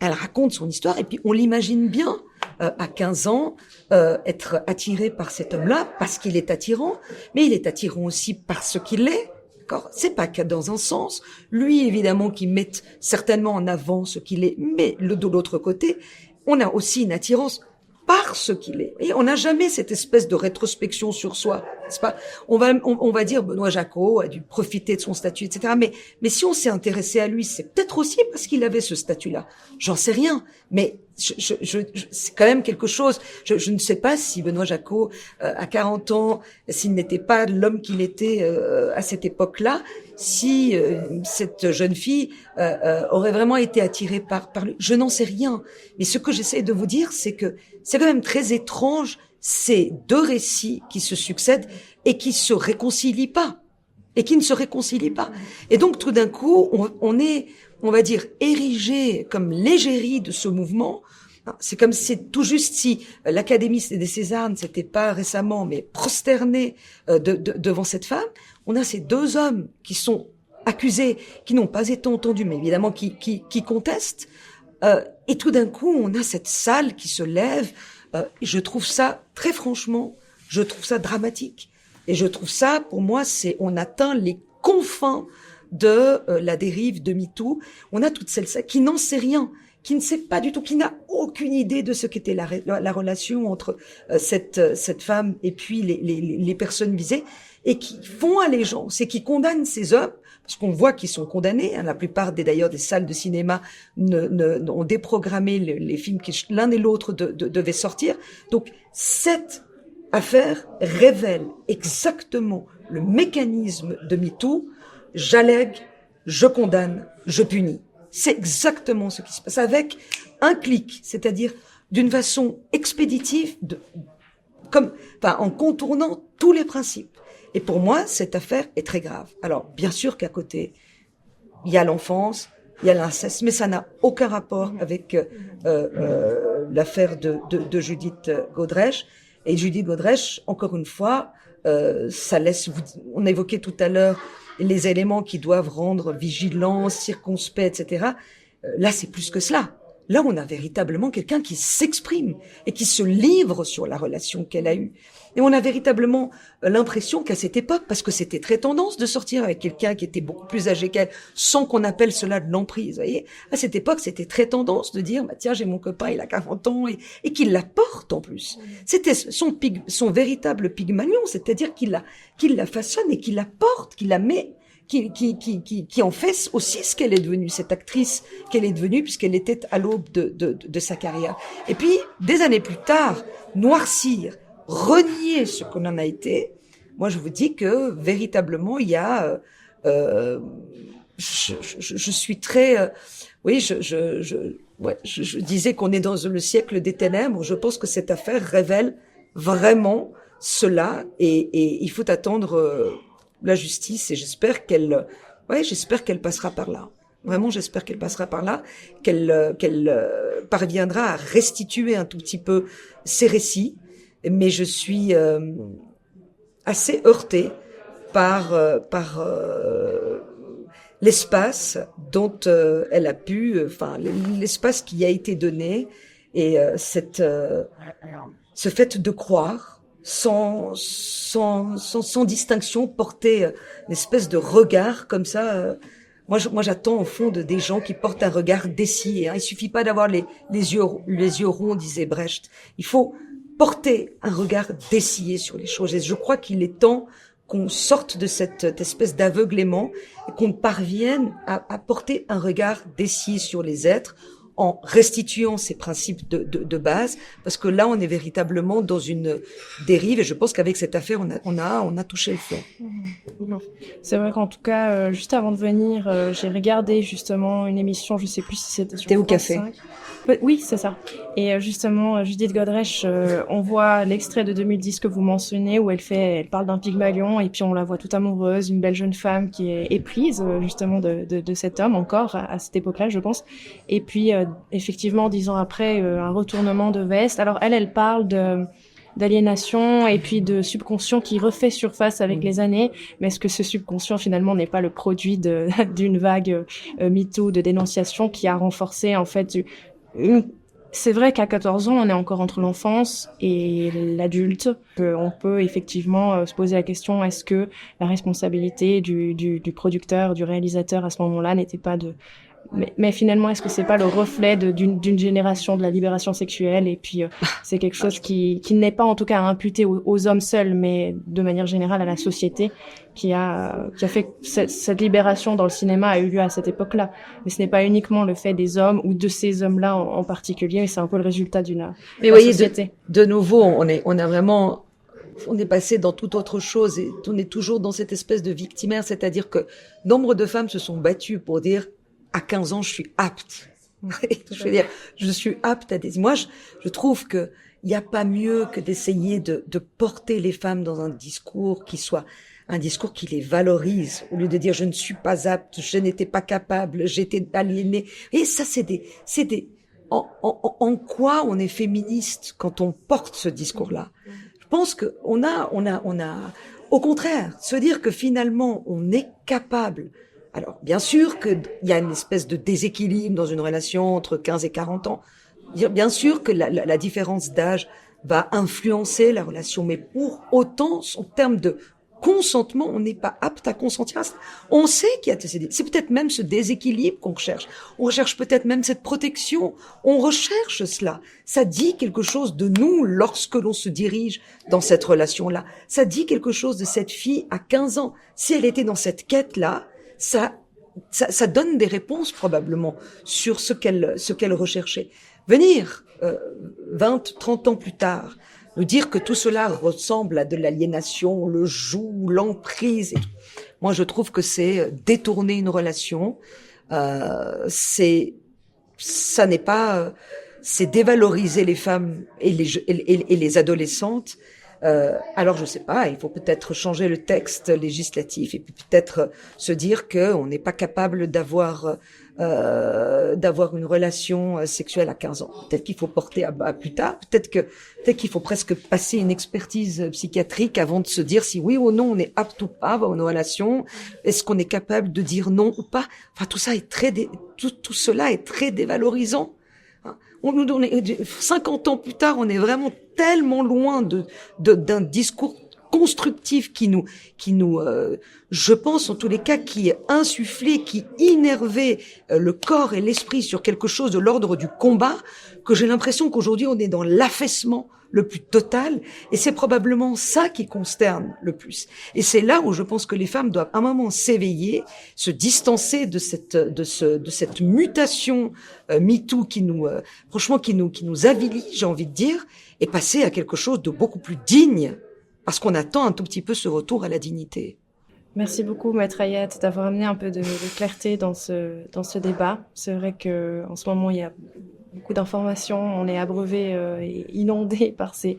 Elle raconte son histoire et puis on l'imagine bien à 15 ans être attiré par cet homme-là parce qu'il est attirant, mais il est attirant aussi parce qu'il est. D'accord ? C'est pas que dans un sens. Lui, évidemment, qui met certainement en avant ce qu'il est, mais de l'autre côté, on a aussi une attirance par ce qu'il est. Et on n'a jamais cette espèce de rétrospection sur soi, n'est-ce pas ? On va dire Benoît Jacquot a dû profiter de son statut, etc. Mais si on s'est intéressé à lui, c'est peut-être aussi parce qu'il avait ce statut-là. J'en sais rien, mais c'est quand même quelque chose. Je ne sais pas si Benoît Jacquot, à 40 ans, s'il n'était pas l'homme qu'il était à cette époque-là, si cette jeune fille aurait vraiment été attirée par lui. Je n'en sais rien. Mais ce que j'essaie de vous dire, c'est que c'est quand même très étrange ces deux récits qui se succèdent et qui se réconcilient pas. Et qui ne se réconcilient pas. Et donc, tout d'un coup, on est, on va dire, érigé comme l'égérie de ce mouvement. C'est comme si c'est tout juste si l'Académie des Césars ne s'était pas récemment, mais prosternée devant cette femme. On a ces deux hommes qui sont accusés, qui n'ont pas été entendus, mais évidemment qui contestent. Et tout d'un coup, on a cette salle qui se lève. Je trouve ça, très franchement, je trouve ça dramatique. Et je trouve ça, pour moi, on atteint les confins de la dérive de MeToo. On a toute celle-là qui n'en sait rien, qui ne sait pas du tout, qui n'a aucune idée de ce qu'était la relation entre cette femme et puis les personnes visées, et qui font allégeance et qui condamnent ces hommes, parce qu'on voit qu'ils sont condamnés. La plupart d'ailleurs des salles de cinéma ont déprogrammé les films qui l'un et l'autre devaient sortir. Donc cette affaire révèle exactement le mécanisme de MeToo. J'allègue, je condamne, je punis. C'est exactement ce qui se passe avec un clic, c'est-à-dire d'une façon expéditive, en contournant tous les principes. Et pour moi, cette affaire est très grave. Alors, bien sûr qu'à côté, il y a l'enfance, il y a l'inceste, mais ça n'a aucun rapport avec l'affaire de Judith Godrèche. Et Judith Godrèche, encore une fois, ça laisse. On a évoqué tout à l'heure les éléments qui doivent rendre vigilants, circonspects, etc. Là, c'est plus que cela. Là, on a véritablement quelqu'un qui s'exprime et qui se livre sur la relation qu'elle a eue. Et on a véritablement l'impression qu'à cette époque, parce que c'était très tendance de sortir avec quelqu'un qui était beaucoup plus âgé qu'elle, sans qu'on appelle cela de l'emprise, vous voyez. À cette époque, c'était très tendance de dire, tiens, j'ai mon copain, il a 40 ans, et qu'il la porte en plus. C'était son véritable Pygmalion, c'est-à-dire qu'il la façonne et qu'il la porte, qu'il la met, qui en fait aussi ce qu'elle est devenue, cette actrice qu'elle est devenue, puisqu'elle était à l'aube de sa carrière. Et puis, des années plus tard, noircir, renier ce qu'on en a été, moi je vous dis que véritablement il y a, je suis très, oui, je disais qu'on est dans le siècle des ténèbres. Je pense que cette affaire révèle vraiment cela, et il faut attendre la justice, et j'espère qu'elle passera par là. Vraiment, j'espère qu'elle passera par là, qu'elle parviendra à restituer un tout petit peu ses récits. Mais je suis assez heurtée par l'espace dont elle a pu, l'espace qui a été donné, et ce fait de croire sans distinction, porter une espèce de regard comme ça. Moi, j'attends au fond des gens qui portent un regard dessillé. Il suffit pas d'avoir les yeux ronds, disait Brecht. Il faut porter un regard dessillé sur les choses. Et je crois qu'il est temps qu'on sorte de cette espèce d'aveuglement et qu'on parvienne à porter un regard dessillé sur les êtres, en restituant ces principes de base, parce que là, on est véritablement dans une dérive, et je pense qu'avec cette affaire, on a touché le fond. C'est vrai qu'en tout cas, juste avant de venir, j'ai regardé justement une émission, je sais plus si c'était sur Thé ou café. 5. Oui, c'est ça. Et justement, Judith Godrèche, on voit l'extrait de 2010 que vous mentionnez, où elle parle d'un Pygmalion, et puis on la voit toute amoureuse, une belle jeune femme qui est éprise justement de cet homme encore à cette époque-là, je pense. Et puis effectivement, 10 ans après, un retournement de veste. Alors elle parle d'aliénation et puis de subconscient qui refait surface avec les années. Mais est-ce que ce subconscient finalement n'est pas le produit d'une vague MeToo de dénonciation qui a renforcé en fait c'est vrai qu'à 14 ans, on est encore entre l'enfance et l'adulte. On peut effectivement se poser la question, est-ce que la responsabilité du producteur, du réalisateur à ce moment-là n'était pas mais finalement, est-ce que c'est pas le reflet d'une génération de la libération sexuelle, et puis c'est quelque chose qui n'est pas en tout cas imputé aux hommes seuls, mais de manière générale à la société qui a fait que cette libération dans le cinéma a eu lieu à cette époque-là. Mais ce n'est pas uniquement le fait des hommes ou de ces hommes-là en particulier, mais c'est un peu le résultat d'une société. De nouveau, on est passé dans toute autre chose, et on est toujours dans cette espèce de victimaire, c'est-à-dire que nombre de femmes se sont battues pour dire à 15 ans, je suis apte. Je veux dire, je suis apte à moi, je trouve que il n'y a pas mieux que d'essayer de porter les femmes dans un discours qui soit un discours qui les valorise, au lieu de dire je ne suis pas apte, je n'étais pas capable, j'étais aliénée. Et ça, en quoi on est féministe quand on porte ce discours-là? Je pense que on a, au contraire, se dire que finalement on est capable. Alors, bien sûr qu'il y a une espèce de déséquilibre dans une relation entre 15 et 40 ans. Bien sûr que la différence d'âge va influencer la relation, mais pour autant, en termes de consentement, on n'est pas apte à consentir à ça. On sait qu'il y a c'est peut-être même ce déséquilibre qu'on recherche. On recherche peut-être même cette protection. On recherche cela. Ça dit quelque chose de nous lorsque l'on se dirige dans cette relation-là. Ça dit quelque chose de cette fille à 15 ans. Si elle était dans cette quête-là, ça donne des réponses probablement sur ce qu'elle recherchait. Venir 20, 30 ans plus tard, nous dire que tout cela ressemble à de l'aliénation, le joug, l'emprise. Moi, je trouve que c'est détourner une relation. C'est dévaloriser les femmes et les adolescentes. Alors je sais pas, il faut peut-être changer le texte législatif et puis peut-être se dire que on n'est pas capable d'avoir une relation sexuelle à 15 ans. Peut-être qu'il faut porter à plus tard. Peut-être qu'il faut presque passer une expertise psychiatrique avant de se dire si oui ou non on est apte ou pas à avoir une relation. Est-ce qu'on est capable de dire non ou pas? Enfin tout ça est tout cela est très dévalorisant. On nous donne 50 ans plus tard, on est vraiment tellement loin d'un discours constructif qui nous, je pense en tous les cas, qui insufflait, qui innervait le corps et l'esprit sur quelque chose de l'ordre du combat, que j'ai l'impression qu'aujourd'hui on est dans l'affaissement le plus total, et c'est probablement ça qui consterne le plus. Et c'est là où je pense que les femmes doivent à un moment s'éveiller, se distancer de cette mutation MeToo qui nous, franchement, qui nous avilit, j'ai envie de dire, et passer à quelque chose de beaucoup plus digne, parce qu'on attend un tout petit peu ce retour à la dignité. Merci beaucoup, Maître Hayat, d'avoir amené un peu de clarté dans ce débat. C'est vrai que en ce moment, il y a beaucoup d'informations, on est abreuvé et inondé par ces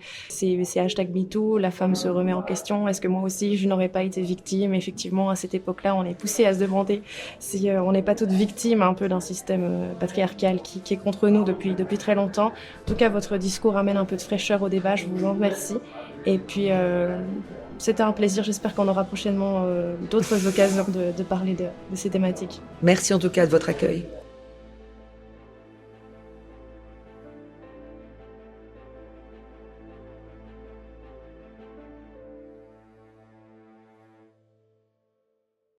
hashtags MeToo, la femme se remet en question, est-ce que moi aussi je n'aurais pas été victime? Effectivement, à cette époque-là, on est poussé à se demander si on n'est pas toutes victimes un peu d'un système patriarcal qui est contre nous depuis très longtemps. En tout cas, votre discours amène un peu de fraîcheur au débat, je vous en remercie. Et puis, c'était un plaisir, j'espère qu'on aura prochainement d'autres occasions de parler de ces thématiques. Merci en tout cas de votre accueil.